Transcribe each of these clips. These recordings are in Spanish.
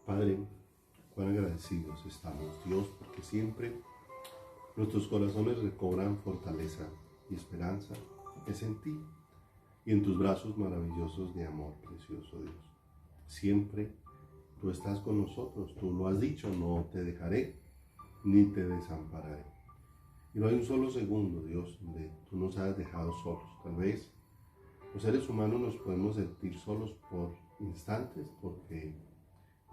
Padre, cuán agradecidos estamos, Dios, porque siempre nuestros corazones recobran fortaleza y esperanza es en ti y en tus brazos maravillosos de amor, precioso Dios. Siempre tú estás con nosotros, tú lo has dicho, no te dejaré ni te desampararé. Y no hay un solo segundo, Dios, donde tú nos has dejado solos. Tal vez los seres humanos nos podemos sentir solos por instantes porque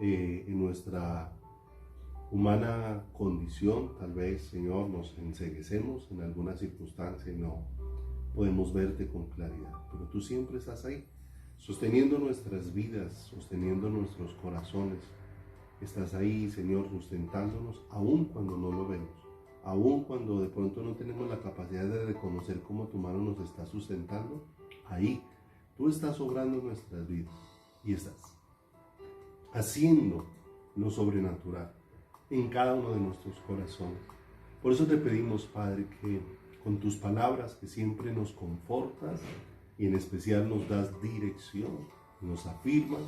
en nuestra humana condición, tal vez, Señor, nos enceguecemos en alguna circunstancia y no podemos verte con claridad. Pero tú siempre estás ahí, sosteniendo nuestras vidas, sosteniendo nuestros corazones. Estás ahí, Señor, sustentándonos, aun cuando no lo vemos, aun cuando de pronto no tenemos la capacidad de reconocer cómo tu mano nos está sustentando. Ahí, tú estás obrando nuestras vidas y estás haciendo lo sobrenatural en cada uno de nuestros corazones. Por eso te pedimos, Padre, que con tus palabras que siempre nos confortas y en especial nos das dirección, nos afirmas,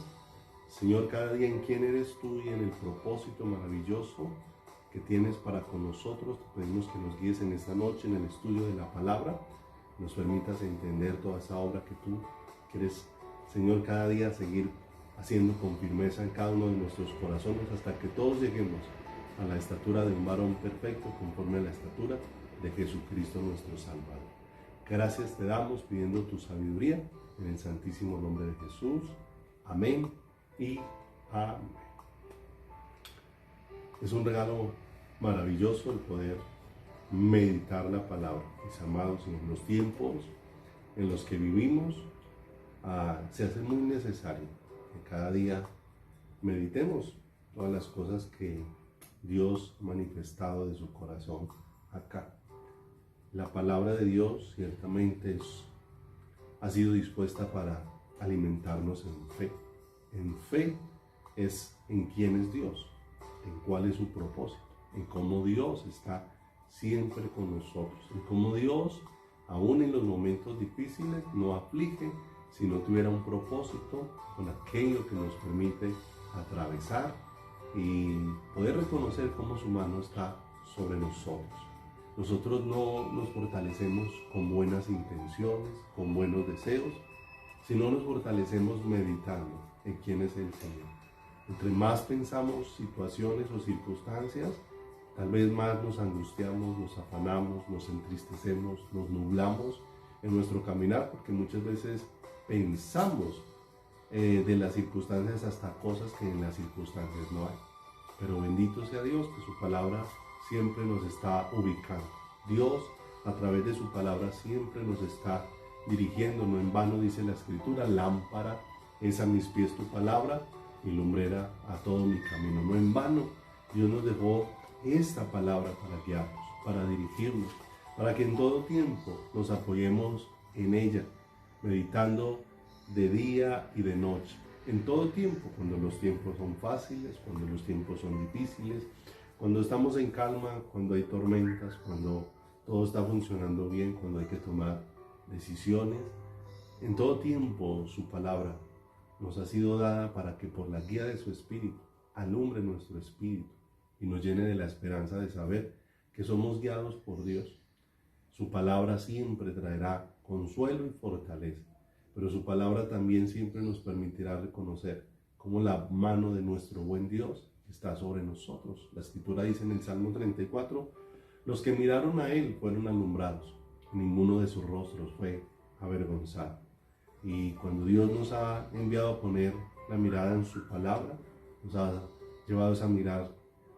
Señor, cada día en quién eres tú y en el propósito maravilloso que tienes para con nosotros. Te pedimos que nos guíes en esta noche en el estudio de la palabra, nos permitas entender toda esa obra que tú quieres, Señor, cada día seguir haciendo con firmeza en cada uno de nuestros corazones hasta que todos lleguemos a la estatura de un varón perfecto conforme a la estatura de Jesucristo nuestro Salvador. Gracias te damos pidiendo tu sabiduría en el santísimo nombre de Jesús. Amén y amén. Es un regalo maravilloso el poder meditar la palabra, mis amados, y en los tiempos en los que vivimos se hace muy necesario que cada día meditemos todas las cosas que Dios ha manifestado de su corazón acá. La palabra de Dios ciertamente ha sido dispuesta para alimentarnos en fe. En fe es en quién es Dios, en cuál es su propósito, en cómo Dios está siempre con nosotros, en cómo Dios, aún en los momentos difíciles, no aflige si no tuviera un propósito con aquello que nos permite atravesar y poder reconocer cómo su mano está sobre nosotros. Nosotros no nos fortalecemos con buenas intenciones, con buenos deseos, sino nos fortalecemos meditando en quién es el Señor. Entre más pensamos situaciones o circunstancias, tal vez más nos angustiamos, nos afanamos, nos entristecemos, nos nublamos en nuestro caminar, porque muchas veces pensamos de las circunstancias hasta cosas que en las circunstancias no hay. Pero bendito sea Dios, que su palabra siempre nos está ubicando. Dios, a través de su palabra, siempre nos está dirigiendo. No en vano dice la Escritura: lámpara es a mis pies tu palabra y lumbrera a todo mi camino. No en vano Dios nos dejó esta palabra para guiarnos, para dirigirnos, para que en todo tiempo nos apoyemos en ella, meditando de día y de noche, en todo tiempo, cuando los tiempos son fáciles, cuando los tiempos son difíciles, cuando estamos en calma, cuando hay tormentas, cuando todo está funcionando bien, cuando hay que tomar decisiones. En todo tiempo su palabra nos ha sido dada para que por la guía de su Espíritu alumbre nuestro espíritu y nos llene de la esperanza de saber que somos guiados por Dios. Su palabra siempre traerá consuelo y fortaleza, pero su palabra también siempre nos permitirá reconocer cómo la mano de nuestro buen Dios está sobre nosotros. La Escritura dice en el Salmo 34, los que miraron a Él fueron alumbrados, ninguno de sus rostros fue avergonzado. Y cuando Dios nos ha enviado a poner la mirada en su palabra, nos ha llevado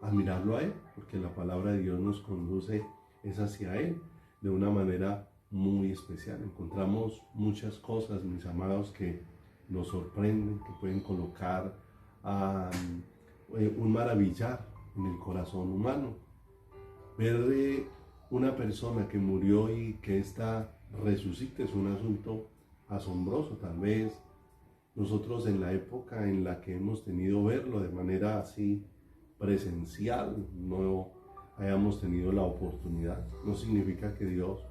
a mirarlo a Él, porque la palabra de Dios nos conduce es hacia Él de una manera muy especial. Encontramos muchas cosas, mis amados, que nos sorprenden, que pueden colocar un maravillar en el corazón humano. Ver una persona que murió y que ésta resucite es un asunto asombroso. Tal vez nosotros en la época en la que hemos tenido verlo de manera así presencial no hayamos tenido la oportunidad. No significa que Dios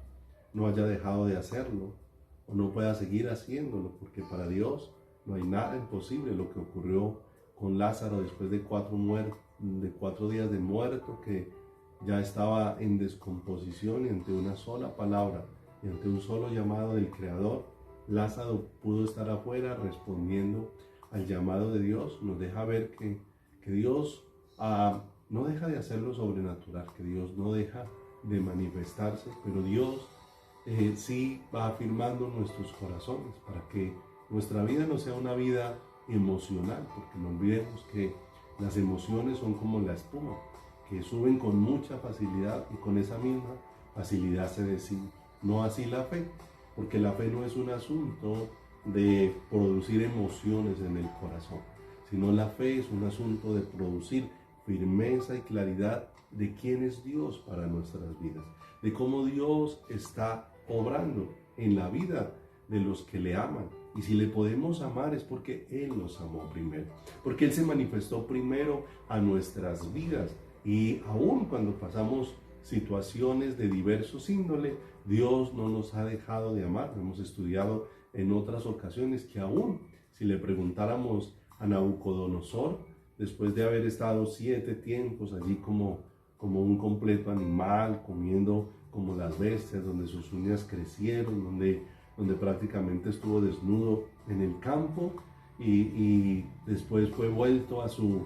no haya dejado de hacerlo o no pueda seguir haciéndolo, porque para Dios no hay nada imposible. Lo que ocurrió con Lázaro después de 4 días de muerto, que ya estaba en descomposición, y ante una sola palabra y ante un solo llamado del Creador, Lázaro pudo estar afuera respondiendo al llamado de Dios. Nos deja ver que Dios no deja de hacer lo sobrenatural, que Dios no deja de manifestarse, pero Dios sí va afirmando nuestros corazones para que nuestra vida no sea una vida emocional, porque no olvidemos que las emociones son como la espuma, que suben con mucha facilidad y con esa misma facilidad se deciden. No así la fe, porque la fe no es un asunto de producir emociones en el corazón, sino la fe es un asunto de producir firmeza y claridad de quién es Dios para nuestras vidas, de cómo Dios está obrando en la vida de los que le aman. Y si le podemos amar es porque Él nos amó primero, porque Él se manifestó primero a nuestras vidas. Y aún cuando pasamos situaciones de diversos índole, Dios no nos ha dejado de amar. Hemos estudiado en otras ocasiones que aún si le preguntáramos a Nabucodonosor, después de haber estado 7 tiempos allí como un completo animal, comiendo como las bestias, donde sus uñas crecieron, donde prácticamente estuvo desnudo en el campo, y después fue vuelto a su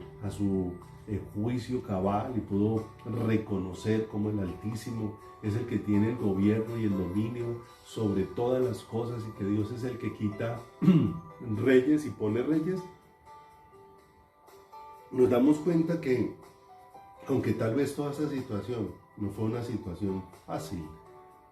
juicio cabal y pudo reconocer cómo el Altísimo es el que tiene el gobierno y el dominio sobre todas las cosas, y que Dios es el que quita reyes y pone reyes. Nos damos cuenta que, aunque tal vez toda esa situación no fue una situación fácil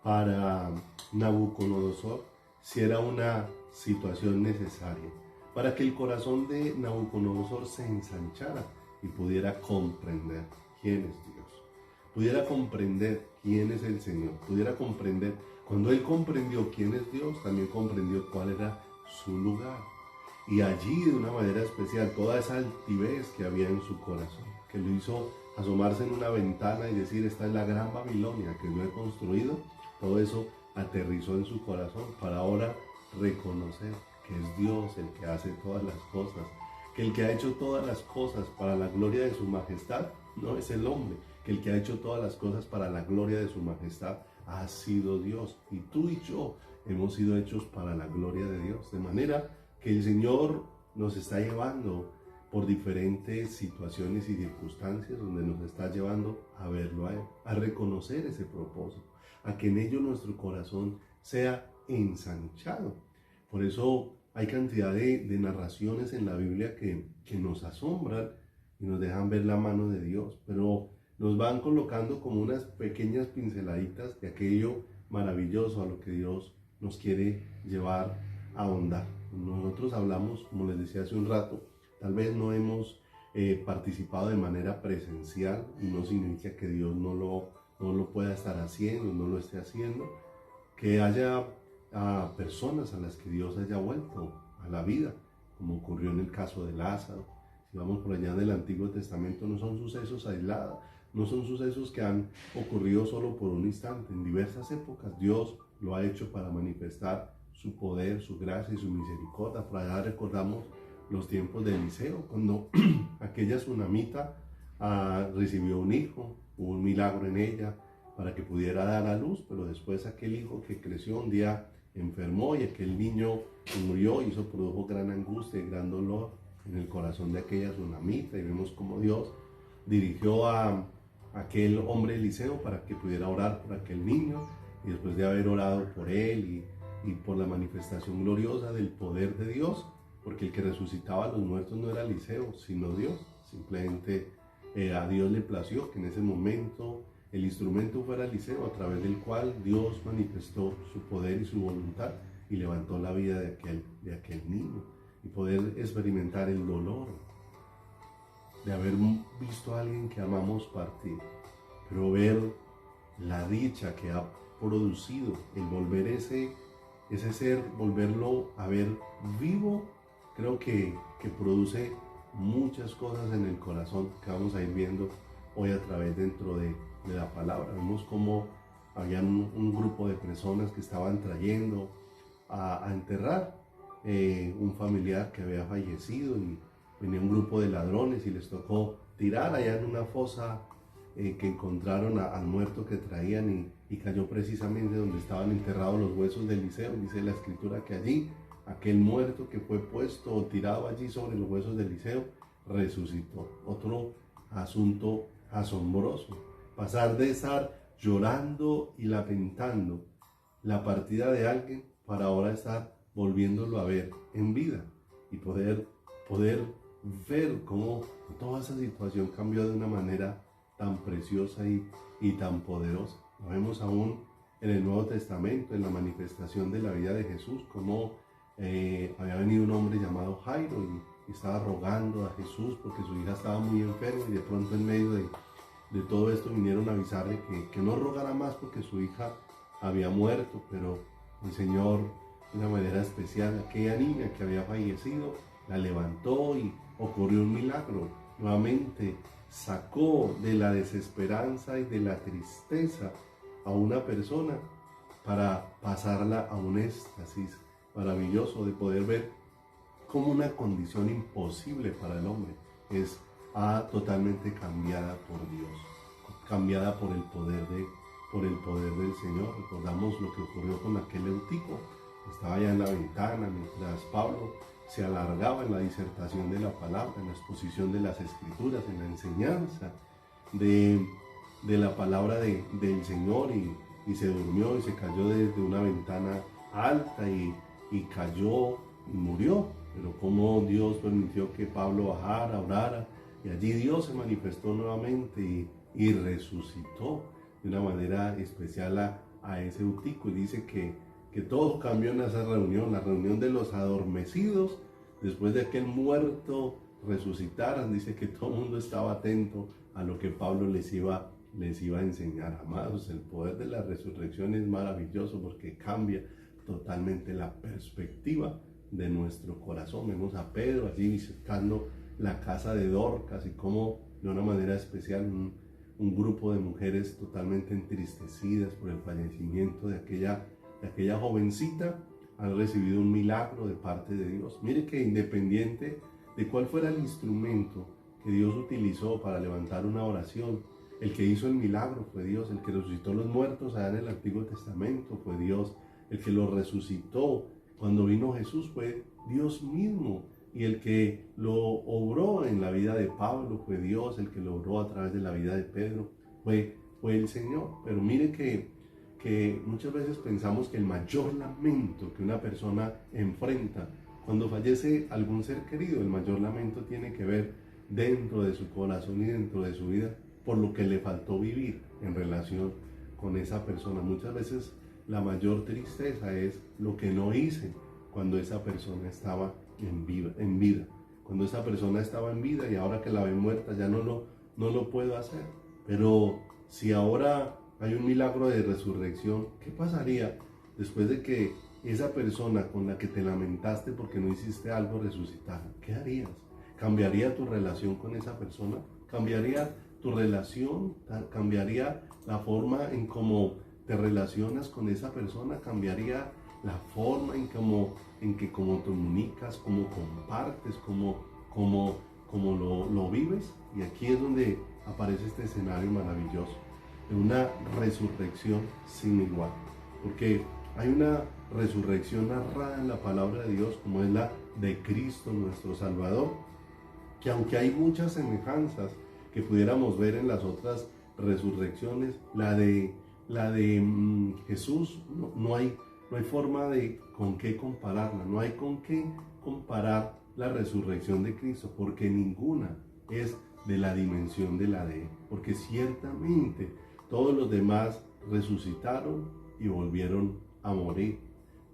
para Nabucodonosor, sí era una situación necesaria para que el corazón de Nabucodonosor se ensanchara y pudiera comprender quién es Dios, pudiera comprender quién es el Señor, pudiera comprender. Cuando él comprendió quién es Dios, también comprendió cuál era su lugar. Y allí, de una manera especial, toda esa altivez que había en su corazón, que lo hizo asomarse en una ventana y decir: esta es la gran Babilonia que yo he construido, todo eso aterrizó en su corazón para ahora reconocer que es Dios el que hace todas las cosas, que el que ha hecho todas las cosas para la gloria de su majestad no es el hombre, que el que ha hecho todas las cosas para la gloria de su majestad ha sido Dios, y tú y yo hemos sido hechos para la gloria de Dios, de manera que el Señor nos está llevando por diferentes situaciones y circunstancias, donde nos está llevando a verlo a Él, a reconocer ese propósito, a que en ello nuestro corazón sea ensanchado. Por eso hay cantidad de narraciones en la Biblia que nos asombran y nos dejan ver la mano de Dios, pero nos van colocando como unas pequeñas pinceladitas de aquello maravilloso a lo que Dios nos quiere llevar a ahondar. Nosotros hablamos, como les decía hace un rato, tal vez no hemos participado de manera presencial, y no significa que Dios no lo pueda estar haciendo, no lo esté haciendo, que haya personas a las que Dios haya vuelto a la vida, como ocurrió en el caso de Lázaro. Si vamos por allá del Antiguo Testamento, no son sucesos aislados, no son sucesos que han ocurrido solo por un instante. En diversas épocas Dios lo ha hecho para manifestar su poder, su gracia y su misericordia. Por allá recordamos los tiempos de Eliseo, cuando aquella tsunamita recibió un hijo, hubo un milagro en ella para que pudiera dar a luz, pero después aquel hijo que creció un día enfermó, y aquel niño murió, y eso produjo gran angustia y gran dolor en el corazón de aquella tsunamita. Y vemos cómo Dios dirigió a aquel hombre Eliseo para que pudiera orar por aquel niño, y después de haber orado por él y por la manifestación gloriosa del poder de Dios, porque el que resucitaba a los muertos no era Eliseo, sino Dios. Simplemente a Dios le plació que en ese momento el instrumento fuera Eliseo, a través del cual Dios manifestó su poder y su voluntad y levantó la vida de aquel niño, y poder experimentar el dolor de haber visto a alguien que amamos partir, pero ver la dicha que ha producido el volver ese ser, volverlo a ver vivo. Creo que produce muchas cosas en el corazón que vamos a ir viendo hoy a través dentro de la palabra. Vemos cómo había un grupo de personas que estaban trayendo a enterrar un familiar que había fallecido, venía un grupo de ladrones y les tocó tirar allá en una fosa que encontraron al muerto que traían y cayó precisamente donde estaban enterrados los huesos de Eliseo. Dice la escritura que allí, aquel muerto que fue puesto o tirado allí sobre los huesos de Eliseo, resucitó. Otro asunto asombroso, pasar de estar llorando y lamentando la partida de alguien para ahora estar volviéndolo a ver en vida y poder ver cómo toda esa situación cambió de una manera tan preciosa y tan poderosa. Lo vemos aún en el Nuevo Testamento, en la manifestación de la vida de Jesús, como había venido un hombre llamado Jairo y estaba rogando a Jesús porque su hija estaba muy enferma, y de pronto en medio de todo esto vinieron a avisarle que no rogara más porque su hija había muerto, pero el Señor, de una manera especial, aquella niña que había fallecido, la levantó y ocurrió un milagro. Nuevamente sacó de la desesperanza y de la tristeza a una persona para pasarla a un éxtasis maravilloso de poder ver cómo una condición imposible para el hombre es totalmente cambiada por Dios, cambiada por el poder del Señor. Recordamos lo que ocurrió con aquel Eutico. Estaba allá en la ventana mientras Pablo se alargaba en la disertación de la palabra, en la exposición de las escrituras, en la enseñanza de la palabra del Señor, y se durmió y se cayó desde una ventana alta y cayó y murió. Pero como Dios permitió que Pablo bajara, orara, y allí Dios se manifestó nuevamente y resucitó de una manera especial a ese Eutico, y dice que todo cambió en esa reunión, la reunión de los adormecidos, después de que el muerto resucitaran. Dice que todo el mundo estaba atento a lo que Pablo les iba a enseñar. Amados, el poder de la resurrección es maravilloso porque cambia totalmente la perspectiva de nuestro corazón. Vemos a Pedro allí visitando la casa de Dorcas y cómo de una manera especial un grupo de mujeres totalmente entristecidas por el fallecimiento de aquella jovencita han recibido un milagro de parte de Dios. Mire que independiente de cuál fuera el instrumento que Dios utilizó para levantar una oración, el que hizo el milagro fue Dios. El que resucitó los muertos allá en el Antiguo Testamento fue Dios. El que los resucitó cuando vino Jesús fue Dios mismo. Y el que lo obró en la vida de Pablo fue Dios. El que lo obró a través de la vida de Pedro fue el Señor. Pero mire que muchas veces pensamos que el mayor lamento que una persona enfrenta cuando fallece algún ser querido, el mayor lamento tiene que ver dentro de su corazón y dentro de su vida por lo que le faltó vivir en relación con esa persona. Muchas veces la mayor tristeza es lo que no hice cuando esa persona estaba en vida. Cuando esa persona estaba en vida y ahora que la ve muerta ya no lo puedo hacer. Pero si ahora hay un milagro de resurrección, ¿qué pasaría después de que esa persona con la que te lamentaste porque no hiciste algo resucitara? ¿Qué harías? ¿Cambiaría tu relación con esa persona? ¿Cambiaría tu relación? ¿Cambiaría la forma en cómo te relacionas con esa persona? ¿Cambiaría la forma en que cómo te comunicas, cómo compartes, cómo lo vives? Y aquí es donde aparece este escenario maravilloso de una resurrección sin igual, porque hay una resurrección narrada en la palabra de Dios, como es la de Cristo nuestro Salvador, que aunque hay muchas semejanzas que pudiéramos ver en las otras resurrecciones, la de Jesús no hay forma de con qué compararla, no hay con qué comparar la resurrección de Cristo, porque ninguna es de la dimensión de la de Él, porque ciertamente todos los demás resucitaron y volvieron a morir,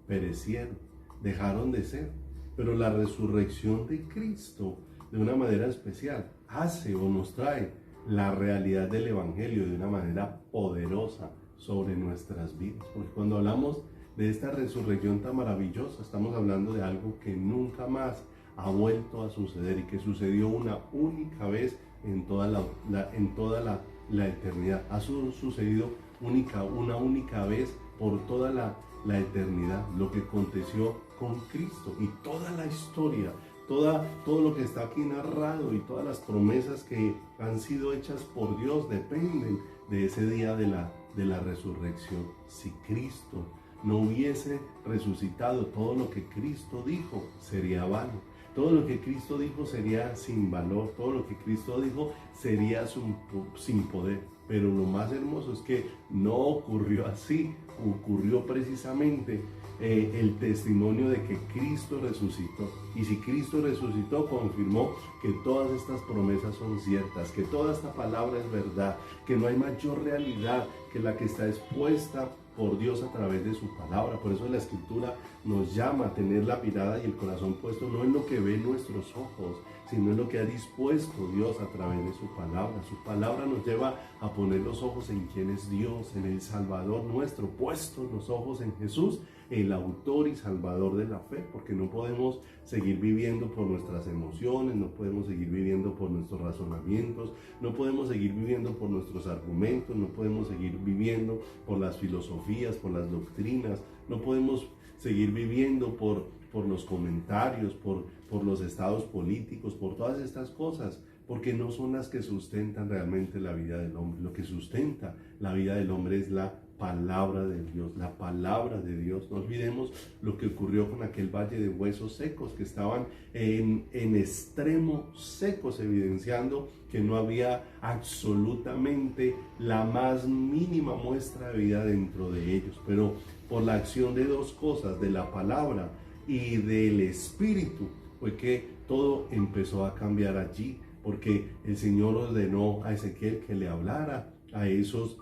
perecieron, dejaron de ser, pero la resurrección de Cristo de una manera especial hace o nos trae la realidad del Evangelio de una manera poderosa sobre nuestras vidas, porque cuando hablamos de esta resurrección tan maravillosa, estamos hablando de algo que nunca más ha vuelto a suceder y que sucedió una única vez en toda la eternidad. Ha sucedido una única vez por toda la eternidad, lo que aconteció con Cristo, y toda la historia todo lo que está aquí narrado y todas las promesas que han sido hechas por Dios dependen de ese día de la resurrección. Si Cristo no hubiese resucitado, todo lo que Cristo dijo sería vano. Todo lo que Cristo dijo sería sin valor, todo lo que Cristo dijo sería sin poder. Pero lo más hermoso es que no ocurrió así, ocurrió precisamente el testimonio de que Cristo resucitó. Y si Cristo resucitó, confirmó que todas estas promesas son ciertas, que toda esta palabra es verdad, que no hay mayor realidad que la que está expuesta por Dios a través de su palabra. Por eso la Escritura nos llama a tener la mirada y el corazón puesto no en lo que ven nuestros ojos, sino en lo que ha dispuesto Dios a través de su palabra. Su palabra nos lleva a poner los ojos en quién es Dios, en el Salvador nuestro, puestos los ojos en Jesús, el autor y salvador de la fe, porque no podemos seguir viviendo por nuestras emociones, no podemos seguir viviendo por nuestros razonamientos, no podemos seguir viviendo por nuestros argumentos, no podemos seguir viviendo por las filosofías, por las doctrinas, no podemos seguir viviendo por los comentarios, por los estados políticos, por todas estas cosas, porque no son las que sustentan realmente la vida del hombre. Lo que sustenta la vida del hombre es la palabra de Dios, la palabra de Dios. No olvidemos lo que ocurrió con aquel valle de huesos secos que estaban en extremo secos, evidenciando que no había absolutamente la más mínima muestra de vida dentro de ellos. Pero por la acción de dos cosas, de la palabra y del Espíritu, fue que todo empezó a cambiar allí, porque el Señor ordenó a Ezequiel que le hablara a esos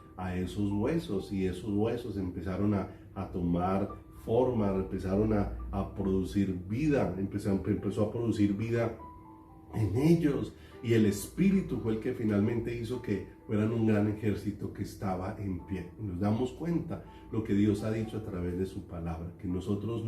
huesos, y esos huesos empezaron a tomar forma, empezaron a producir vida, empezó a producir vida en ellos, y el Espíritu fue el que finalmente hizo que fueran un gran ejército que estaba en pie. Y nos damos cuenta lo que Dios ha dicho a través de su palabra, que nosotros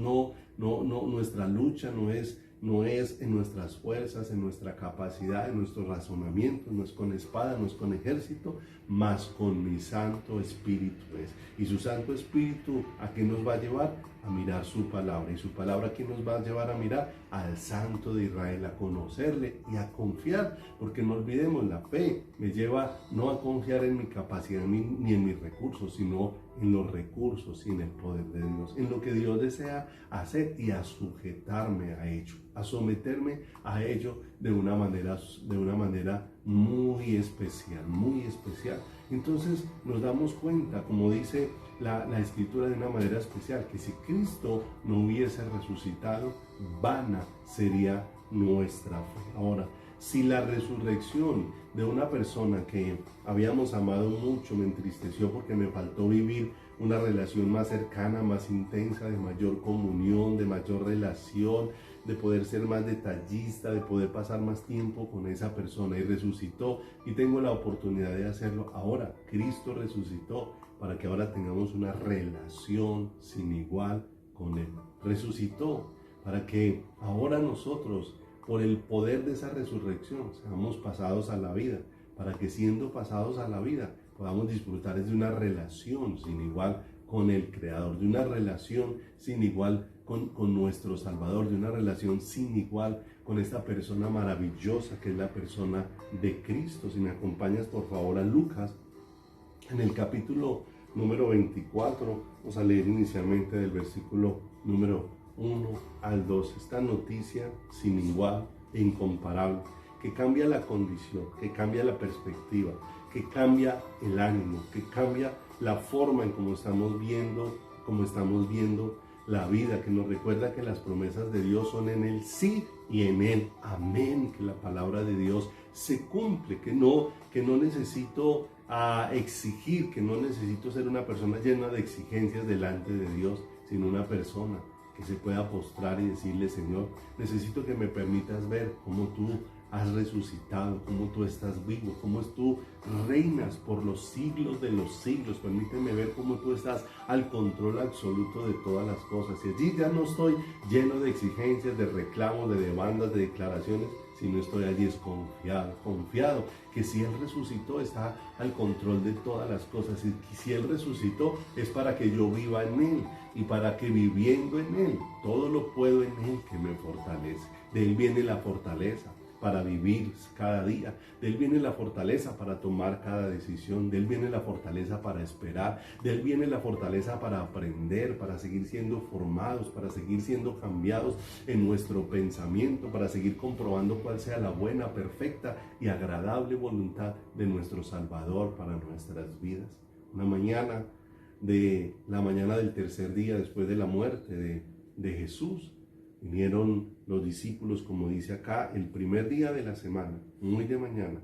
nuestra lucha no es en nuestras fuerzas, en nuestra capacidad, en nuestro razonamiento, no es con espada, no es con ejército, mas con mi Santo Espíritu es. Y su Santo Espíritu, ¿a qué nos va a llevar? A mirar su palabra. Y su palabra, ¿a qué nos va a llevar a mirar? Al Santo de Israel, a conocerle y a confiar. Porque no olvidemos, la fe me lleva no a confiar en mi capacidad ni en mis recursos, sino en los recursos y en el poder de Dios, en lo que Dios desea hacer, y a sujetarme a ello, a someterme a ello de una manera muy especial, muy especial. Entonces nos damos cuenta, como dice la Escritura de una manera especial, que si Cristo no hubiese resucitado, vana sería nuestra fe. Ahora, si la resurrección de una persona que habíamos amado mucho me entristeció porque me faltó vivir una relación más cercana, más intensa, de mayor comunión, de mayor relación, de poder ser más detallista, de poder pasar más tiempo con esa persona, y resucitó, y tengo la oportunidad de hacerlo ahora. Cristo resucitó para que ahora tengamos una relación sin igual con Él. Resucitó para que ahora nosotros, por el poder de esa resurrección, seamos pasados a la vida, para que siendo pasados a la vida podamos disfrutar de una relación sin igual con el Creador, de una relación sin igual con nuestro Salvador, de una relación sin igual con esta persona maravillosa que es la persona de Cristo. Si me acompañas por favor a Lucas, en el capítulo número 24, vamos a leer inicialmente del versículo número 1 al 2, esta noticia sin igual e incomparable, que cambia la condición, que cambia la perspectiva, que cambia el ánimo, que cambia la forma en cómo estamos viendo la vida, que nos recuerda que las promesas de Dios son en el sí y en el amén, que la palabra de Dios se cumple, que no necesito exigir, que no necesito ser una persona llena de exigencias delante de Dios, sino una persona que se pueda postrar y decirle: Señor, necesito que me permitas ver cómo tú has resucitado, cómo tú estás vivo, cómo tú reinas por los siglos de los siglos. Permíteme ver cómo tú estás al control absoluto de todas las cosas. Y allí ya no estoy lleno de exigencias, de reclamos, de demandas, de declaraciones, sino estoy allí es confiado, que si Él resucitó está al control de todas las cosas, y si Él resucitó es para que yo viva en Él, y para que viviendo en Él, todo lo puedo en Él que me fortalece. De Él viene la fortaleza para vivir cada día. De Él viene la fortaleza para tomar cada decisión. De Él viene la fortaleza para esperar. De Él viene la fortaleza para aprender, para seguir siendo formados, para seguir siendo cambiados en nuestro pensamiento, para seguir comprobando cuál sea la buena, perfecta y agradable voluntad de nuestro Salvador para nuestras vidas. Una mañana la mañana del tercer día después de la muerte de Jesús, vinieron los discípulos, como dice acá, el primer día de la semana, muy de mañana.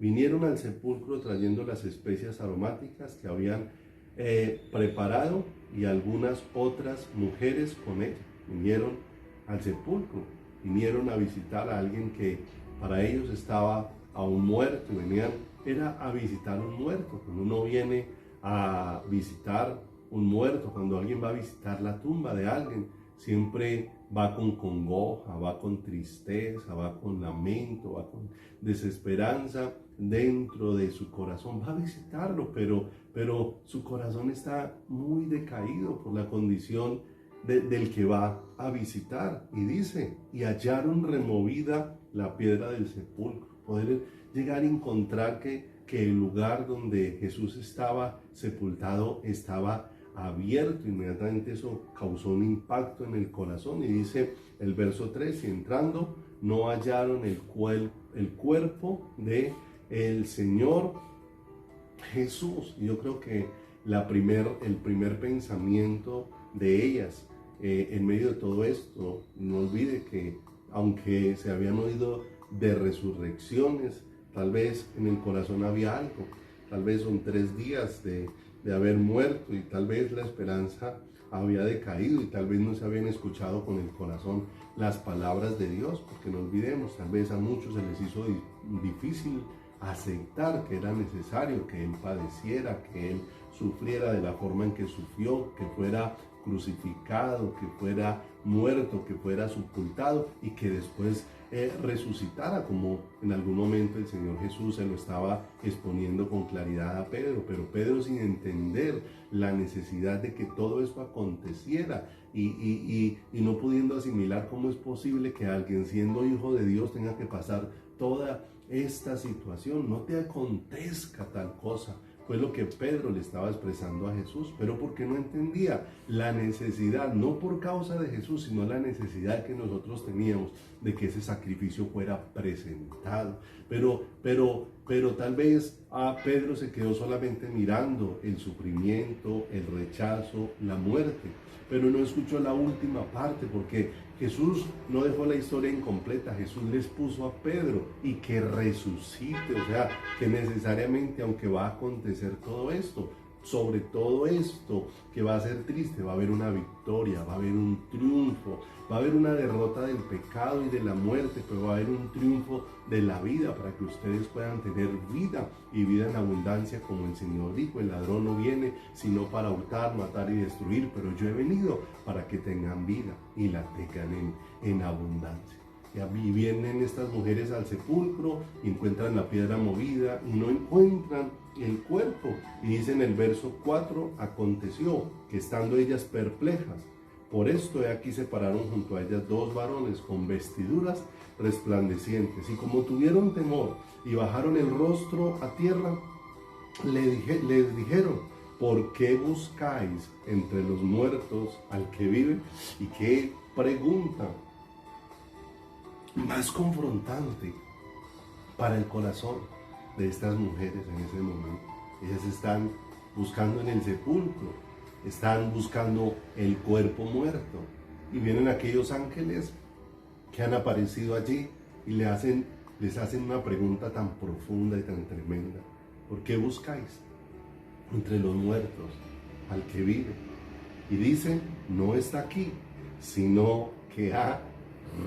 Vinieron al sepulcro trayendo las especias aromáticas que habían preparado, y algunas otras mujeres con ellas. Vinieron al sepulcro, vinieron a visitar a alguien que para ellos estaba aún muerto. Era a visitar un muerto. Cuando uno viene a visitar un muerto, cuando alguien va a visitar la tumba de alguien, siempre va con congoja, va con tristeza, va con lamento, va con desesperanza dentro de su corazón. Va a visitarlo, pero su corazón está muy decaído por la condición del que va a visitar. Y dice, y hallaron removida la piedra del sepulcro. Poder llegar a encontrar que el lugar donde Jesús estaba sepultado estaba abierto. Inmediatamente eso causó un impacto en el corazón, y dice el verso 3, y entrando no hallaron el cuerpo de el Señor Jesús. Y yo creo que el primer pensamiento de ellas en medio de todo esto, no olvide que aunque se habían oído de resurrecciones, tal vez en el corazón había algo. Tal vez son 3 días de haber muerto, y tal vez la esperanza había decaído, y tal vez no se habían escuchado con el corazón las palabras de Dios, porque no olvidemos, tal vez a muchos se les hizo difícil aceptar que era necesario que Él padeciera, que Él sufriera de la forma en que sufrió, que fuera crucificado, que fuera muerto, que fuera sepultado, y que después resucitara, como en algún momento el Señor Jesús se lo estaba exponiendo con claridad a Pedro. Pero Pedro, sin entender la necesidad de que todo esto aconteciera, y no pudiendo asimilar cómo es posible que alguien siendo hijo de Dios tenga que pasar toda esta situación, no te acontezca tal cosa. Fue lo que Pedro le estaba expresando a Jesús, pero porque no entendía la necesidad, no por causa de Jesús, sino la necesidad que nosotros teníamos de que ese sacrificio fuera presentado. Pero tal vez a Pedro se quedó solamente mirando el sufrimiento, el rechazo, la muerte, pero no escuchó la última parte, porque Jesús no dejó la historia incompleta. Jesús les puso a Pedro y que resucite, o sea, que necesariamente, aunque va a acontecer todo esto, sobre todo esto que va a ser triste, va a haber una victoria, va a haber un triunfo, va a haber una derrota del pecado y de la muerte, pero va a haber un triunfo de la vida, para que ustedes puedan tener vida, y vida en abundancia, como el Señor dijo: el ladrón no viene sino para hurtar, matar y destruir, pero yo he venido para que tengan vida y la tengan en abundancia. Y vienen estas mujeres al sepulcro y encuentran la piedra movida y no encuentran el cuerpo. Y dice en el verso 4, aconteció que estando ellas perplejas, por esto he aquí se pararon junto a ellas 2 varones con vestiduras resplandecientes, y como tuvieron temor y bajaron el rostro a tierra, les dijeron: ¿por qué buscáis entre los muertos al que vive? Y qué pregunta más confrontante para el corazón de estas mujeres en ese momento. Ellas están buscando en el sepulcro, están buscando el cuerpo muerto, y vienen aquellos ángeles que han aparecido allí y les hacen una pregunta tan profunda y tan tremenda: ¿por qué buscáis entre los muertos al que vive? Y dicen: no está aquí, sino que ha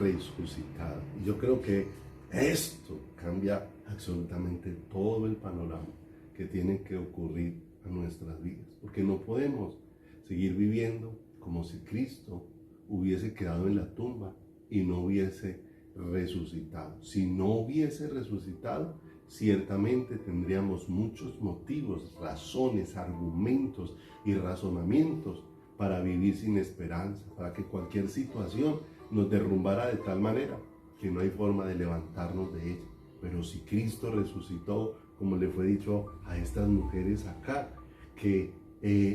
resucitado. Y yo creo que esto cambia absolutamente todo el panorama que tiene que ocurrir a nuestras vidas, porque no podemos seguir viviendo como si Cristo hubiese quedado en la tumba y no hubiese resucitado. Si no hubiese resucitado, ciertamente tendríamos muchos motivos, razones, argumentos y razonamientos para vivir sin esperanza, para que cualquier situación nos derrumbara de tal manera que no hay forma de levantarnos de ella. Pero si Cristo resucitó, como le fue dicho a estas mujeres acá, que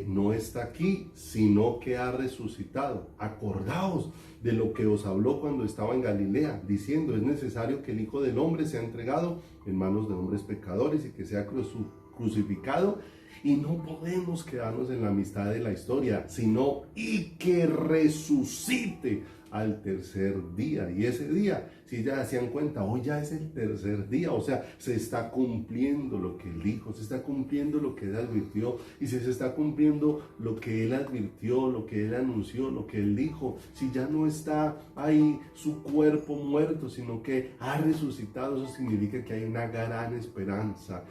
no está aquí, sino que ha resucitado. Acordaos de lo que os habló cuando estaba en Galilea, diciendo: es necesario que el Hijo del Hombre sea entregado en manos de hombres pecadores y que sea crucificado. Y no podemos quedarnos en la amistad de la historia, sino y que resucite al tercer día. Y ese día, si ya se dan cuenta, hoy ya es el tercer día, o sea, se está cumpliendo lo que él dijo, se está cumpliendo lo que él advirtió, y si se está cumpliendo lo que él advirtió, lo que él anunció, lo que él dijo, si ya no está ahí su cuerpo muerto, sino que ha resucitado, eso significa que hay una gran esperanza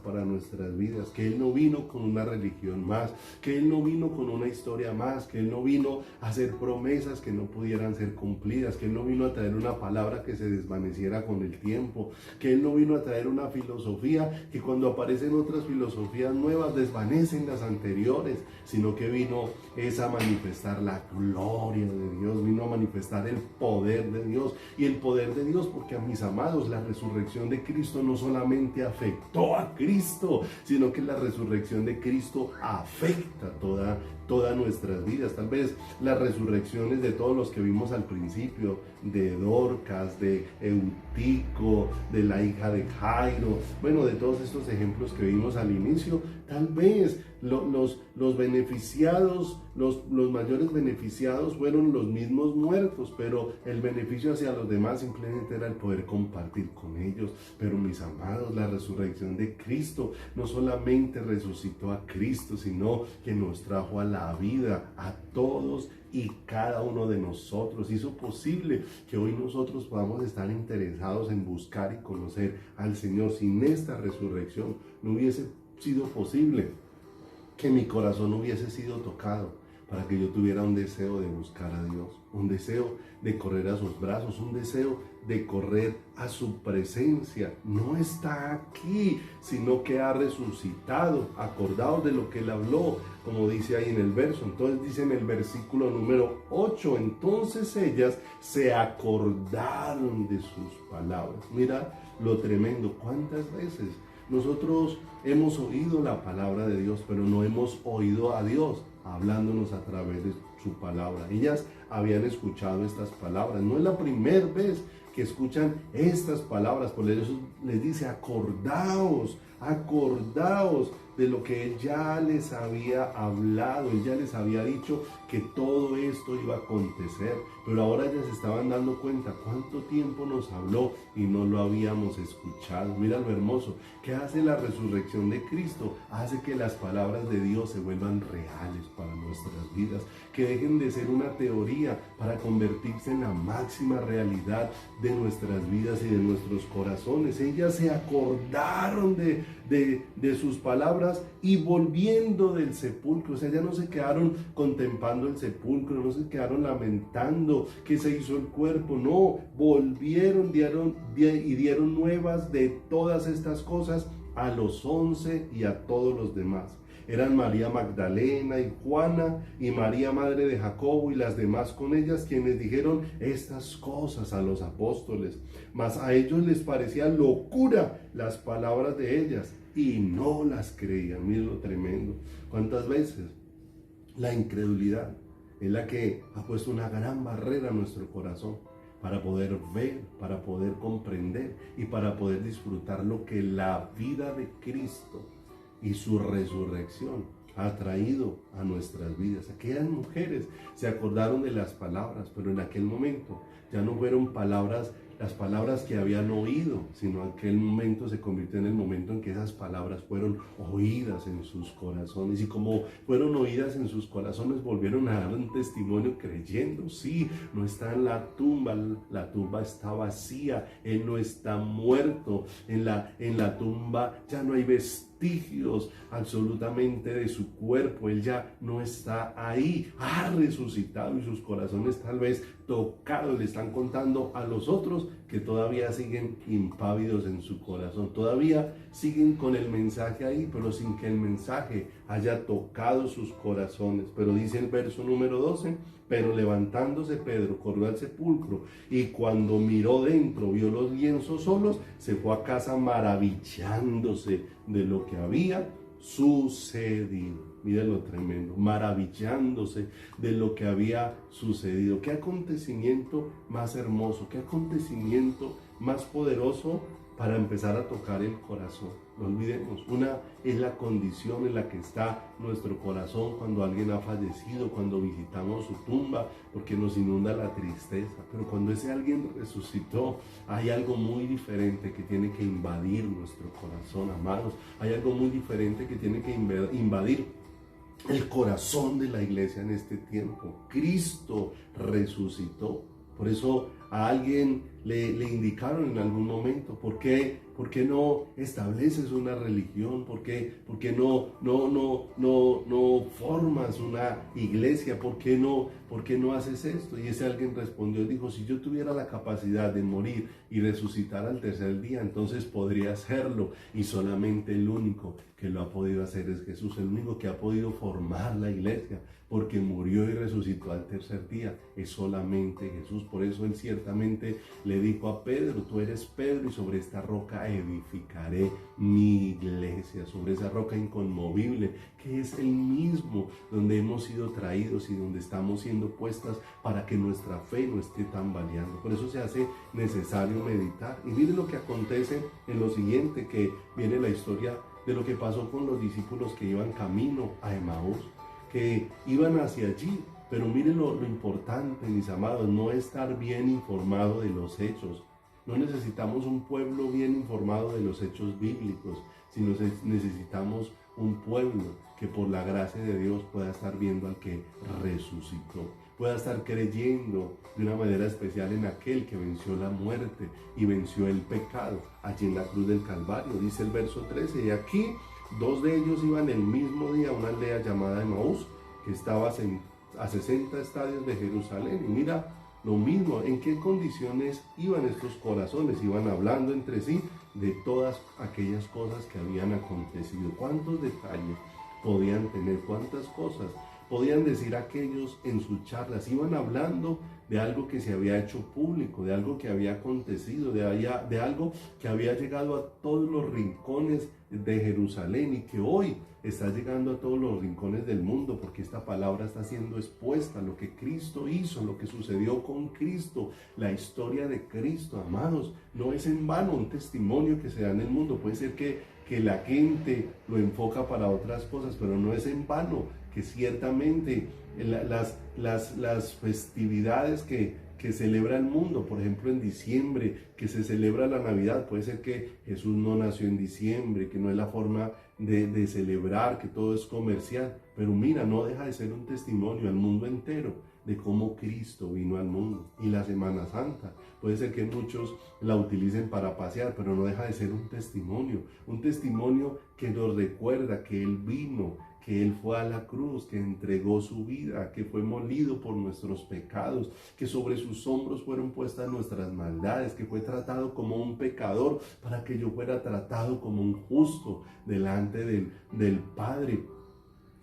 para nuestras vidas, que él no vino con una religión más, que él no vino con una historia más, que él no vino a hacer promesas que no pudieran ser cumplidas, que él no vino a traer una palabra que se desvaneciera con el tiempo, que él no vino a traer una filosofía que cuando aparecen otras filosofías nuevas desvanecen las anteriores, sino que vino a manifestar la gloria de Dios, vino a manifestar el poder de Dios. Y el poder de Dios, porque a mis amados, la resurrección de Cristo no solamente afectó a Cristo, sino que la resurrección de Cristo afecta todas nuestras vidas. Tal vez las resurrecciones de todos los que vimos al principio, de Dorcas, de Eutico, de la hija de Jairo, bueno, de todos estos ejemplos que vimos al inicio, tal vez los beneficiados, los mayores beneficiados fueron los mismos muertos, pero el beneficio hacia los demás simplemente era el poder compartir con ellos. Pero mis amados, la resurrección de Cristo no solamente resucitó a Cristo, sino que nos trajo a la vida a todos y cada uno de nosotros. Hizo posible que hoy nosotros podamos estar interesados en buscar y conocer al Señor. Sin esta resurrección no hubiese sido posible que mi corazón hubiese sido tocado para que yo tuviera un deseo de buscar a Dios, un deseo de correr a sus brazos, un deseo de correr a su presencia. No está aquí, sino que ha resucitado. Acordaos de lo que él habló, como dice ahí en el verso. Entonces dice en el versículo número 8, entonces ellas se acordaron de sus palabras. Mira lo tremendo, cuántas veces nosotros hemos oído la palabra de Dios, pero no hemos oído a Dios hablándonos a través de su palabra. Ellas habían escuchado estas palabras. No es la primera vez que escuchan estas palabras, por eso les dice: acordaos de lo que él ya les había hablado. Él ya les había dicho que todo esto iba a acontecer, pero ahora ellas se estaban dando cuenta cuánto tiempo nos habló y no lo habíamos escuchado. Mira lo hermoso que hace la resurrección de Cristo: hace que las palabras de Dios se vuelvan reales para nuestras vidas, que dejen de ser una teoría para convertirse en la máxima realidad de nuestras vidas y de nuestros corazones. Ellas se acordaron de sus palabras y volviendo del sepulcro, o sea, ya no se quedaron contemplando el sepulcro, no se quedaron lamentando que se hizo el cuerpo, no, volvieron y dieron nuevas de todas estas cosas a los 11 y a todos los demás. Eran María Magdalena y Juana y María madre de Jacobo y las demás con ellas, quienes dijeron estas cosas a los apóstoles, mas a ellos les parecía locura las palabras de ellas y no las creían. Miren lo tremendo. ¿Cuántas veces la incredulidad es la que ha puesto una gran barrera a nuestro corazón para poder ver, para poder comprender y para poder disfrutar lo que la vida de Cristo y su resurrección ha traído a nuestras vidas? Aquellas mujeres se acordaron de las palabras, pero en aquel momento ya no fueron las palabras que habían oído, sino aquel momento se convirtió en el momento en que esas palabras fueron oídas en sus corazones, y como fueron oídas en sus corazones, volvieron a dar un testimonio creyendo. Sí, no está en la tumba está vacía, él no está muerto, en la tumba ya no hay vestigio vestigios absolutamente de su cuerpo. Él ya no está ahí, ha resucitado y sus corazones tal vez tocados le están contando a los otros que todavía siguen impávidos en su corazón, todavía siguen con el mensaje ahí, pero sin que el mensaje haya tocado sus corazones. Pero dice el verso número 12, pero levantándose Pedro corrió al sepulcro y cuando miró dentro, vio los lienzos solos, se fue a casa maravillándose de lo que había sucedido. Mira lo tremendo, maravillándose de lo que había sucedido. Qué acontecimiento más hermoso, qué acontecimiento más poderoso para empezar a tocar el corazón. No olvidemos, una es la condición en la que está nuestro corazón cuando alguien ha fallecido, cuando visitamos su tumba, porque nos inunda la tristeza. Pero cuando ese alguien resucitó, hay algo muy diferente que tiene que invadir nuestro corazón, amados. Hay algo muy diferente que tiene que invadir el corazón de la iglesia en este tiempo. Cristo resucitó. Por eso a alguien le indicaron en algún momento, ¿por qué no estableces una religión? ¿Por qué no formas una iglesia? ¿Por qué no haces esto? Y ese alguien respondió y dijo, si yo tuviera la capacidad de morir y resucitar al tercer día, entonces podría hacerlo. Y solamente el único que lo ha podido hacer es Jesús, el único que ha podido formar la iglesia, porque murió y resucitó al tercer día, es solamente Jesús. Por eso él ciertamente le dijo a Pedro, tú eres Pedro y sobre esta roca edificaré mi iglesia, sobre esa roca inconmovible, que es el mismo donde hemos sido traídos y donde estamos siendo puestas para que nuestra fe no esté tambaleando. Por eso se hace necesario meditar. Y miren lo que acontece en lo siguiente, que viene la historia de lo que pasó con los discípulos que iban camino a Emaús, que iban hacia allí. Pero miren lo importante, mis amados, no estar bien informado de los hechos. No necesitamos un pueblo bien informado de los hechos bíblicos, sino necesitamos un pueblo que por la gracia de Dios pueda estar viendo al que resucitó, pueda estar creyendo de una manera especial en aquel que venció la muerte y venció el pecado allí en la cruz del Calvario. Dice el verso 13, y aquí 2 de ellos iban el mismo día a una aldea llamada Emaús, que estaba a 60 estadios de Jerusalén. Y mira lo mismo, en qué condiciones iban estos corazones, iban hablando entre sí de todas aquellas cosas que habían acontecido. ¿Cuántos detalles podían tener? ¿Cuántas cosas podían decir aquellos en sus charlas? Iban hablando de algo que se había hecho público, de algo que había acontecido, de algo que había llegado a todos los rincones de Jerusalén y que hoy está llegando a todos los rincones del mundo, porque esta palabra está siendo expuesta, lo que Cristo hizo, lo que sucedió con Cristo, la historia de Cristo, amados. No es en vano un testimonio que se da en el mundo. Puede ser que la gente lo enfoca para otras cosas, pero no es en vano que ciertamente las festividades que celebra el mundo, por ejemplo en diciembre, que se celebra la Navidad, puede ser que Jesús no nació en diciembre, que no es la forma de celebrar, que todo es comercial, pero mira, no deja de ser un testimonio al mundo entero de cómo Cristo vino al mundo. Y la Semana Santa, puede ser que muchos la utilicen para pasear, pero no deja de ser un testimonio que nos recuerda que Él vino, que Él fue a la cruz, que entregó su vida, que fue molido por nuestros pecados, que sobre sus hombros fueron puestas nuestras maldades, que fue tratado como un pecador para que yo fuera tratado como un justo delante del Padre,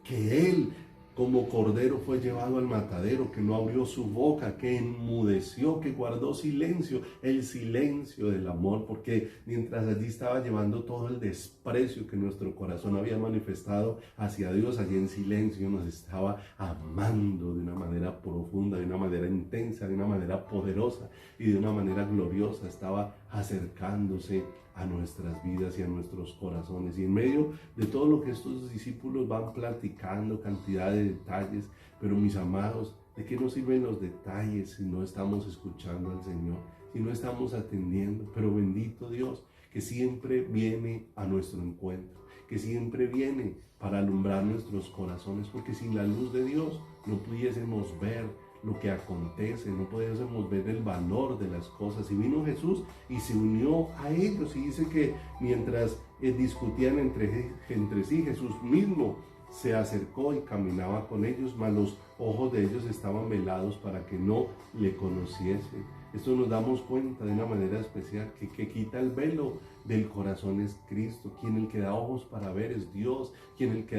que Él como cordero fue llevado al matadero, que no abrió su boca, que enmudeció, que guardó silencio, el silencio del amor, porque mientras allí estaba llevando todo el desprecio que nuestro corazón había manifestado hacia Dios, allí en silencio nos estaba amando de una manera profunda, de una manera intensa, de una manera poderosa y de una manera gloriosa, estaba acercándose a nuestras vidas y a nuestros corazones. Y en medio de todo lo que estos discípulos van platicando, cantidad de detalles, pero mis amados, ¿de qué nos sirven los detalles si no estamos escuchando al Señor, si no estamos atendiendo? Pero bendito Dios, que siempre viene a nuestro encuentro, que siempre viene para alumbrar nuestros corazones, porque sin la luz de Dios no pudiésemos ver lo que acontece, no podemos ver el valor de las cosas. Y vino Jesús y se unió a ellos, y dice que mientras discutían entre sí, Jesús mismo se acercó y caminaba con ellos, mas los ojos de ellos estaban velados para que no le conociesen. Esto nos damos cuenta de una manera especial, que quita el velo del corazón es Cristo. Quien el que da ojos para ver es Dios. Quien el que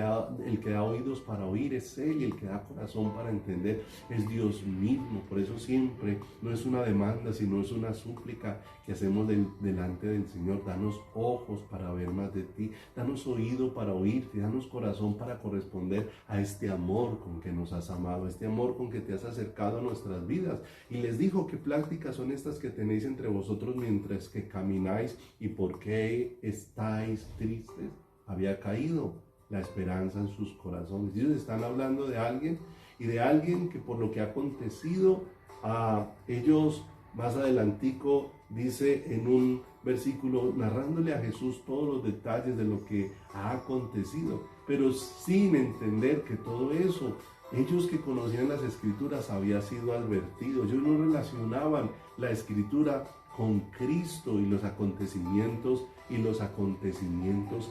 da oídos para oír es Él. Y el que da corazón para entender es Dios mismo. Por eso siempre no es una demanda, sino es una súplica que hacemos delante del Señor. Danos ojos para ver más de ti. Danos oído para oírte. Danos corazón para corresponder a este amor con que nos has amado, este amor con que te has acercado a nuestras vidas. Y les dijo: ¿qué pláticas son estas que tenéis entre vosotros mientras que camináis? ¿Y por qué estáis tristes? Había caído la esperanza en sus corazones. Ellos están hablando de alguien, y de alguien que por lo que ha acontecido a ellos, más adelantico dice en un versículo, narrándole a Jesús todos los detalles de lo que ha acontecido, pero sin entender que todo eso, ellos que conocían las Escrituras, había sido advertido. Ellos no relacionaban la Escritura con Cristo y los acontecimientos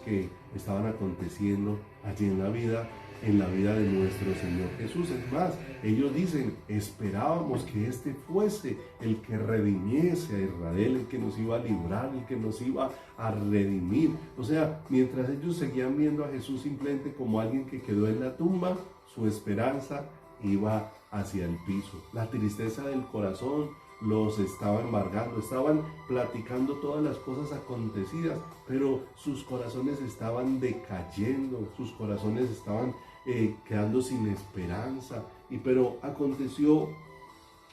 que estaban aconteciendo allí en la vida de nuestro Señor Jesús. Es más, ellos dicen: esperábamos que este fuese el que redimiese a Israel, el que nos iba a librar, el que nos iba a redimir. O sea, mientras ellos seguían viendo a Jesús simplemente como alguien que quedó en la tumba, su esperanza iba hacia el piso. La tristeza del corazón los estaba embargando, estaban platicando todas las cosas acontecidas, pero sus corazones estaban decayendo, sus corazones estaban quedando sin esperanza. Pero aconteció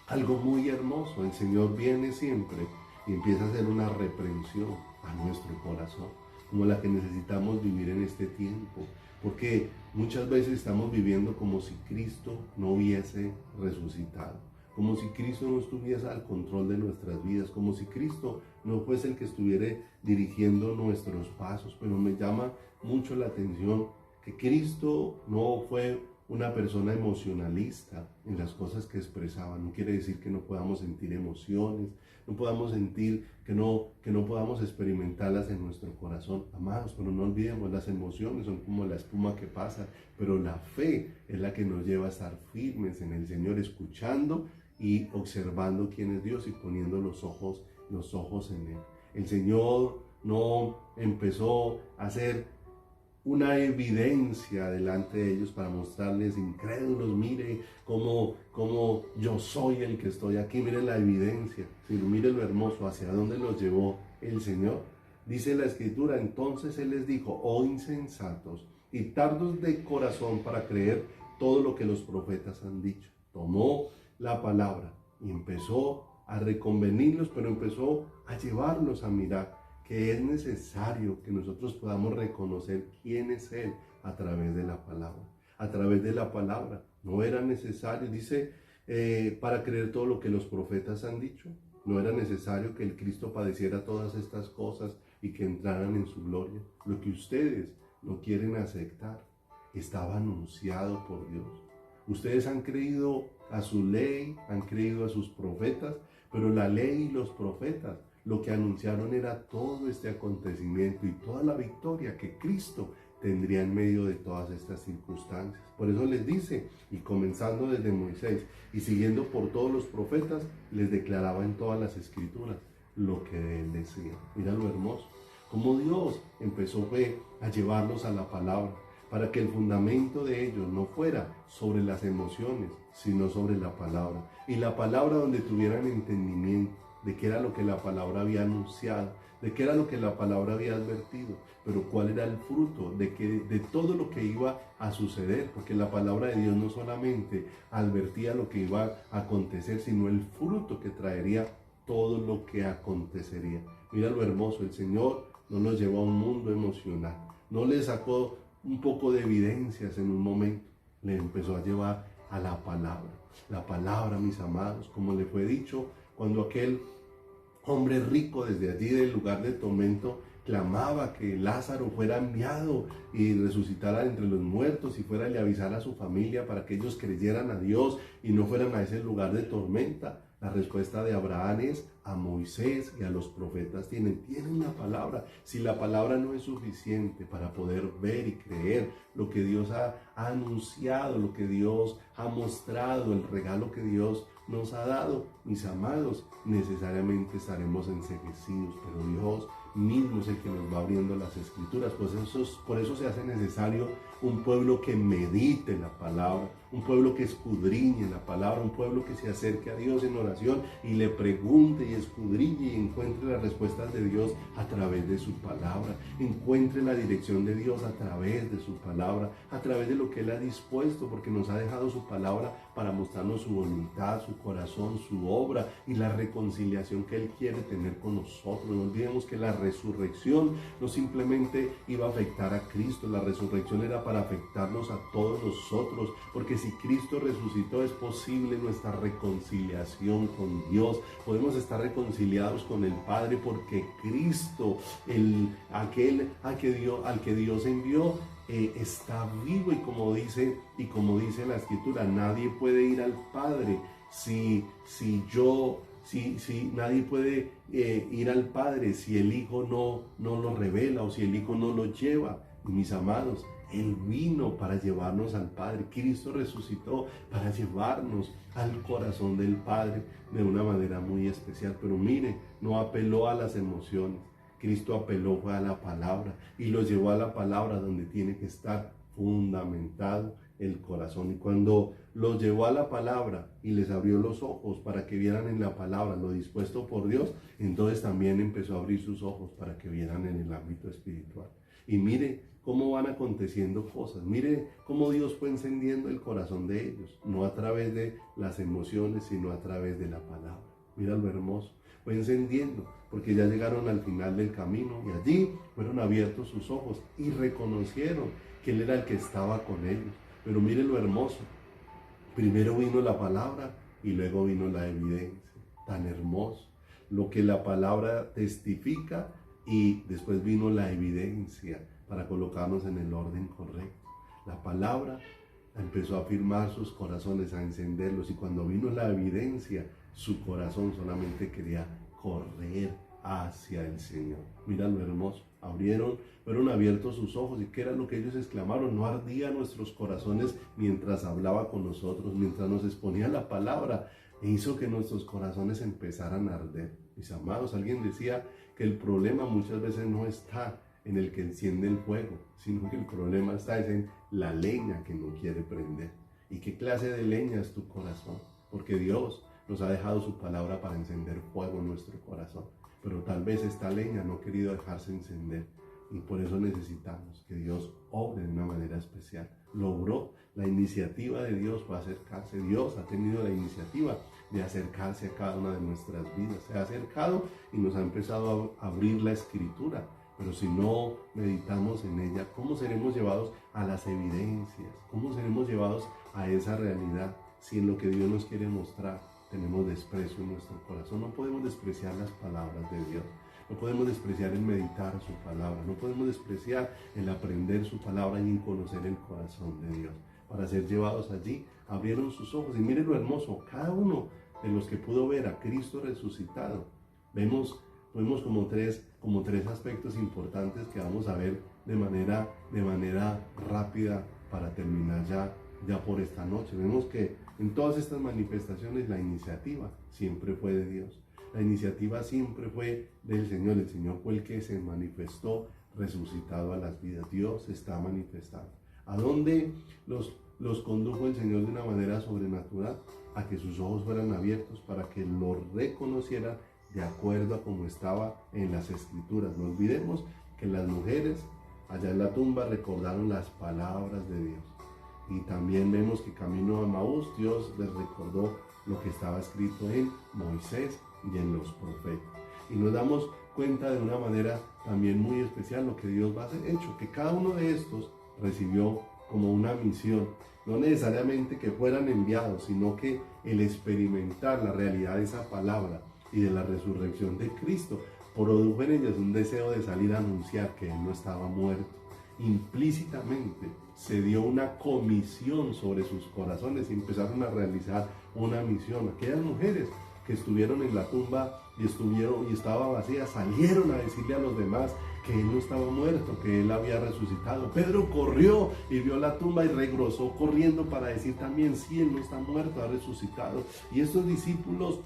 algo muy hermoso. El Señor viene siempre y empieza a hacer una reprensión a nuestro corazón, como la que necesitamos vivir en este tiempo, porque muchas veces estamos viviendo como si Cristo no hubiese resucitado, como si Cristo no estuviese al control de nuestras vidas, como si Cristo no fuese el que estuviera dirigiendo nuestros pasos. Pero me llama mucho la atención que Cristo no fue una persona emocionalista en las cosas que expresaba. No quiere decir que no podamos sentir emociones, no podamos sentir, que no podamos experimentarlas en nuestro corazón. Amados, pero no olvidemos, las emociones son como la espuma que pasa, pero la fe es la que nos lleva a estar firmes en el Señor, escuchando y observando quién es Dios y poniendo los ojos en Él. El Señor no empezó a hacer una evidencia delante de ellos para mostrarles: incrédulos, mire cómo yo soy el que estoy aquí, mire la evidencia, sino mire lo hermoso, hacia dónde los llevó el Señor. Dice la Escritura: entonces Él les dijo: oh insensatos y tardos de corazón para creer todo lo que los profetas han dicho. Tomó la palabra y empezó a reconvenirlos, pero empezó a llevarlos a mirar que es necesario que nosotros podamos reconocer quién es Él a través de la palabra. A través de la palabra. No era necesario, dice, para creer todo lo que los profetas han dicho. No era necesario que el Cristo padeciera todas estas cosas y que entraran en su gloria. Lo que ustedes no quieren aceptar estaba anunciado por Dios. Ustedes han creído a su ley, han creído a sus profetas, pero la ley y los profetas lo que anunciaron era todo este acontecimiento y toda la victoria que Cristo tendría en medio de todas estas circunstancias. Por eso les dice, y comenzando desde Moisés y siguiendo por todos los profetas, les declaraba en todas las Escrituras lo que de Él decía. Mira lo hermoso, como Dios empezó a llevarlos a la palabra, para que el fundamento de ellos no fuera sobre las emociones, sino sobre la palabra. Y la palabra donde tuvieran entendimiento de qué era lo que la palabra había anunciado, de qué era lo que la palabra había advertido, pero cuál era el fruto de todo lo que iba a suceder, porque la palabra de Dios no solamente advertía lo que iba a acontecer, sino el fruto que traería todo lo que acontecería. Mira lo hermoso, el Señor no nos llevó a un mundo emocional, no le sacó un poco de evidencias en un momento, le empezó a llevar a la palabra. La palabra, mis amados, como le fue dicho, cuando aquel hombre rico desde allí del lugar de tormento clamaba que Lázaro fuera enviado y resucitara entre los muertos y fuera y le avisara a su familia para que ellos creyeran a Dios y no fueran a ese lugar de tormenta. La respuesta de Abraham es: a Moisés y a los profetas tienen la palabra. Si la palabra no es suficiente para poder ver y creer lo que Dios ha anunciado, lo que Dios ha mostrado, el regalo que Dios nos ha dado, mis amados, necesariamente estaremos enceguecidos, pero Dios mismo es el que nos va abriendo las escrituras. Por eso se hace necesario un pueblo que medite la palabra, un pueblo que escudriñe la palabra, un pueblo que se acerque a Dios en oración y le pregunte y escudriñe y encuentre las respuestas de Dios a través de su palabra, encuentre la dirección de Dios a través de su palabra, a través de lo que Él ha dispuesto, porque nos ha dejado su palabra para mostrarnos su voluntad, su corazón, su obra y la reconciliación que Él quiere tener con nosotros. No olvidemos que la resurrección no simplemente iba a afectar a Cristo, la resurrección era para afectarnos a todos nosotros, porque si Cristo resucitó es posible nuestra reconciliación con Dios. Podemos estar reconciliados con el Padre porque Cristo, al que Dios envió, está vivo, y como dice la Escritura, nadie puede ir al Padre si nadie puede ir al Padre si el Hijo no lo revela o si el Hijo no lo lleva. Mis amados, Él vino para llevarnos al Padre. Cristo resucitó para llevarnos al corazón del Padre de una manera muy especial. Pero mire, no apeló a las emociones. Cristo apeló a la palabra y lo llevó a la palabra, donde tiene que estar fundamentado el corazón. Y cuando los llevó a la palabra y les abrió los ojos para que vieran en la palabra lo dispuesto por Dios, entonces también empezó a abrir sus ojos para que vieran en el ámbito espiritual. Y mire cómo van aconteciendo cosas, mire cómo Dios fue encendiendo el corazón de ellos, no a través de las emociones, sino a través de la palabra. Mira lo hermoso, fue encendiendo, porque ya llegaron al final del camino y allí fueron abiertos sus ojos y reconocieron que Él era el que estaba con ellos. Pero mire lo hermoso, primero vino la palabra y luego vino la evidencia. Tan hermoso, lo que la palabra testifica, y después vino la evidencia para colocarnos en el orden correcto. La palabra empezó a afirmar sus corazones, a encenderlos, y cuando vino la evidencia, su corazón solamente quería correr hacia el Señor. Mira lo hermoso, fueron abiertos sus ojos. ¿Y qué era lo que ellos exclamaron? No ardían nuestros corazones mientras hablaba con nosotros, mientras nos exponía la palabra, e hizo que nuestros corazones empezaran a arder. Mis amados, alguien decía que el problema muchas veces no está en el que enciende el fuego, sino que el problema está en la leña que no quiere prender. ¿Y qué clase de leña es tu corazón? Porque Dios nos ha dejado su palabra para encender fuego en nuestro corazón, pero tal vez esta leña no ha querido dejarse encender, y por eso necesitamos que Dios obre de una manera especial. Logró, la iniciativa de Dios fue acercarse. Dios ha tenido la iniciativa de acercarse a cada una de nuestras vidas. Se ha acercado y nos ha empezado a abrir la Escritura. Pero si no meditamos en ella, ¿cómo seremos llevados a las evidencias? ¿Cómo seremos llevados a esa realidad si en lo que Dios nos quiere mostrar tenemos desprecio en nuestro corazón? No podemos despreciar las palabras de Dios. No podemos despreciar el meditar su palabra. No podemos despreciar el aprender su palabra y en conocer el corazón de Dios. Para ser llevados allí, abrieron sus ojos. Y miren lo hermoso, cada uno de los que pudo ver a Cristo resucitado, vemos como tres aspectos importantes que vamos a ver de manera rápida para terminar ya por esta noche. Vemos que en todas estas manifestaciones la iniciativa siempre fue de Dios. La iniciativa siempre fue del Señor. El Señor fue el que se manifestó resucitado a las vidas. Dios está manifestado. ¿A dónde los condujo el Señor de una manera sobrenatural? A que sus ojos fueran abiertos para que lo reconocieran de acuerdo a como estaba en las Escrituras. No olvidemos que las mujeres allá en la tumba recordaron las palabras de Dios. Y también vemos que camino a Maús, Dios les recordó lo que estaba escrito en Moisés y en los profetas. Y nos damos cuenta de una manera también muy especial lo que Dios va a hacer, hecho que cada uno de estos recibió como una misión, no necesariamente que fueran enviados, sino que el experimentar la realidad de esa palabra y de la resurrección de Cristo produjo en ellos un deseo de salir a anunciar que Él no estaba muerto. Implícitamente se dio una comisión sobre sus corazones y empezaron a realizar una misión. Aquellas mujeres que estuvieron en la tumba y estaba vacía, salieron a decirle a los demás que Él no estaba muerto, que Él había resucitado. Pedro corrió y vio la tumba y regresó corriendo para decir también, sí, Él no está muerto, ha resucitado. Y estos discípulos,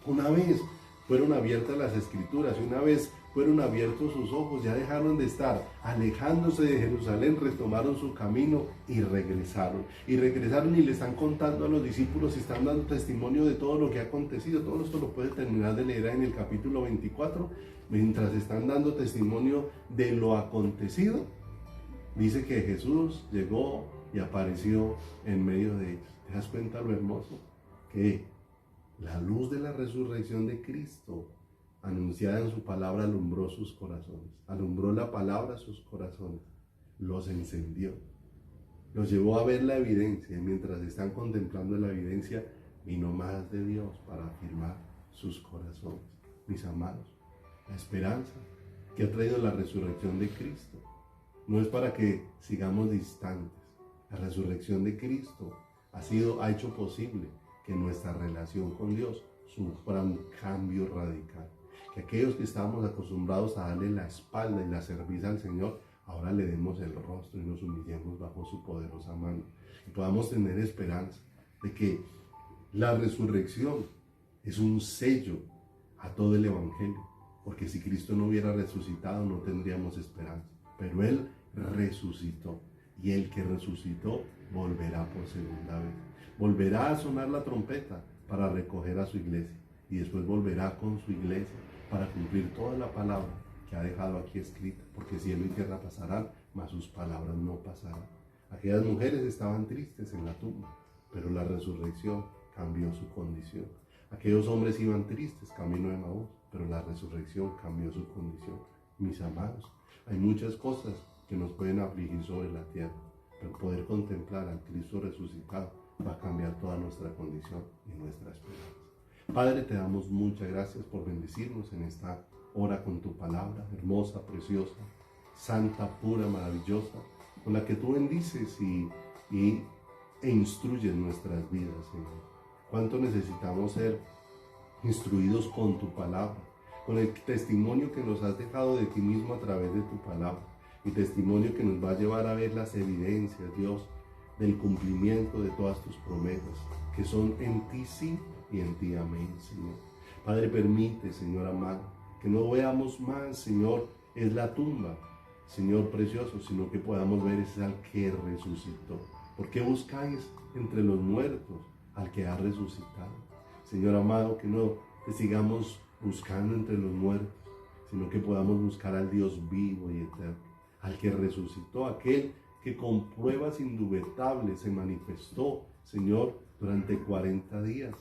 una vez fueron abiertas las escrituras y una vez fueron abiertos sus ojos, ya dejaron de estar alejándose de Jerusalén, retomaron su camino y regresaron. Y le están contando a los discípulos y están dando testimonio de todo lo que ha acontecido. Todo esto lo puede terminar de leer en el capítulo 24. Mientras están dando testimonio de lo acontecido, dice que Jesús llegó y apareció en medio de ellos. ¿Te das cuenta lo hermoso? Que la luz de la resurrección de Cristo anunciada en su palabra alumbró sus corazones, alumbró la palabra sus corazones, los encendió, los llevó a ver la evidencia y mientras están contemplando la evidencia, vino más de Dios para afirmar sus corazones. Mis amados, la esperanza que ha traído la resurrección de Cristo no es para que sigamos distantes. La resurrección de Cristo ha hecho posible que nuestra relación con Dios sufra un cambio radical. Que aquellos que estábamos acostumbrados a darle la espalda y la cerviz al Señor, ahora le demos el rostro y nos humillemos bajo su poderosa mano. Y podamos tener esperanza de que la resurrección es un sello a todo el Evangelio. Porque si Cristo no hubiera resucitado, no tendríamos esperanza. Pero Él resucitó. Y el que resucitó volverá por segunda vez. Volverá a sonar la trompeta para recoger a su iglesia. Y después volverá con su iglesia para cumplir toda la palabra que ha dejado aquí escrita, porque cielo y tierra pasarán, mas sus palabras no pasarán. Aquellas mujeres estaban tristes en la tumba, pero la resurrección cambió su condición. Aquellos hombres iban tristes camino de Emaús, pero la resurrección cambió su condición. Mis amados, hay muchas cosas que nos pueden afligir sobre la tierra, pero poder contemplar al Cristo resucitado va a cambiar toda nuestra condición y nuestra esperanza. Padre, te damos muchas gracias por bendecirnos en esta hora con tu palabra, hermosa, preciosa, santa, pura, maravillosa, con la que tú bendices e instruyes nuestras vidas, Señor. Cuánto necesitamos ser instruidos con tu palabra, con el testimonio que nos has dejado de ti mismo a través de tu palabra, y testimonio que nos va a llevar a ver las evidencias, Dios, del cumplimiento de todas tus promesas, que son en ti sí y en ti amén, Señor. Padre, permite, Señor amado, que no veamos más, Señor, es la tumba, Señor precioso, sino que podamos ver es al que resucitó. ¿Por qué buscáis entre los muertos al que ha resucitado? Señor amado, que no te sigamos buscando entre los muertos, sino que podamos buscar al Dios vivo y eterno, al que resucitó, aquel que con pruebas indubitables se manifestó, Señor, durante 40 días.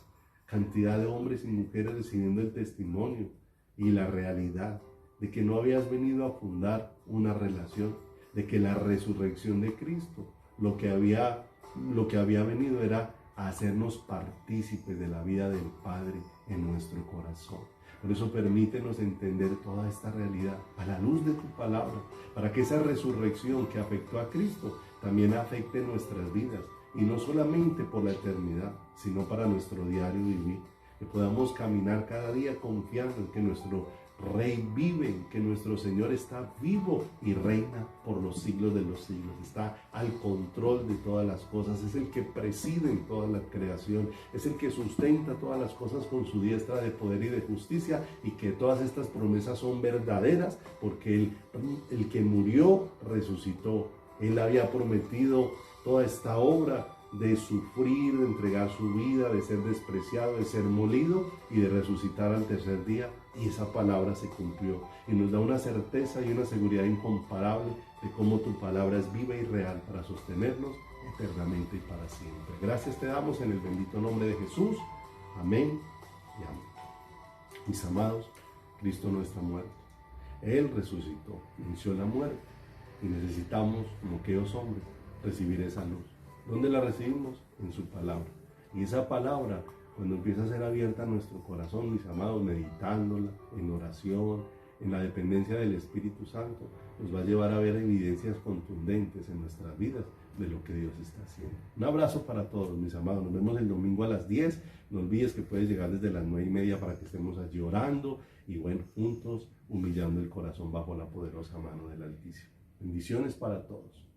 Cantidad de hombres y mujeres recibiendo el testimonio y la realidad de que no habías venido a fundar una relación, de que la resurrección de Cristo, lo que había venido era a hacernos partícipes de la vida del Padre en nuestro corazón. Por eso permítenos entender toda esta realidad a la luz de tu palabra, para que esa resurrección que afectó a Cristo también afecte nuestras vidas, y no solamente por la eternidad, sino para nuestro diario vivir, que podamos caminar cada día confiando en que nuestro Rey vive, que nuestro Señor está vivo y reina por los siglos de los siglos, está al control de todas las cosas, es el que preside en toda la creación, es el que sustenta todas las cosas con su diestra de poder y de justicia, y que todas estas promesas son verdaderas, porque el que murió resucitó. Él había prometido toda esta obra de sufrir, de entregar su vida, de ser despreciado, de ser molido y de resucitar al tercer día, y esa palabra se cumplió y nos da una certeza y una seguridad incomparable de cómo tu palabra es viva y real para sostenernos eternamente y para siempre. Gracias te damos en el bendito nombre de Jesús. Amén y amén. Mis amados, Cristo no está muerto. Él resucitó, venció la muerte, y necesitamos, como aquellos hombres, recibir esa luz. ¿Dónde la recibimos? En su palabra. Y esa palabra Cuando empieza a ser abierta nuestro corazón, mis amados, meditándola en oración, en la dependencia del Espíritu Santo, nos va a llevar a ver evidencias contundentes en nuestras vidas de lo que Dios está haciendo. Un abrazo para todos, mis amados. Nos vemos el domingo a las 10. No olvides que puedes llegar desde las 9:30 para que estemos allí orando y bueno, juntos humillando el corazón bajo la poderosa mano del Altísimo. Bendiciones para todos.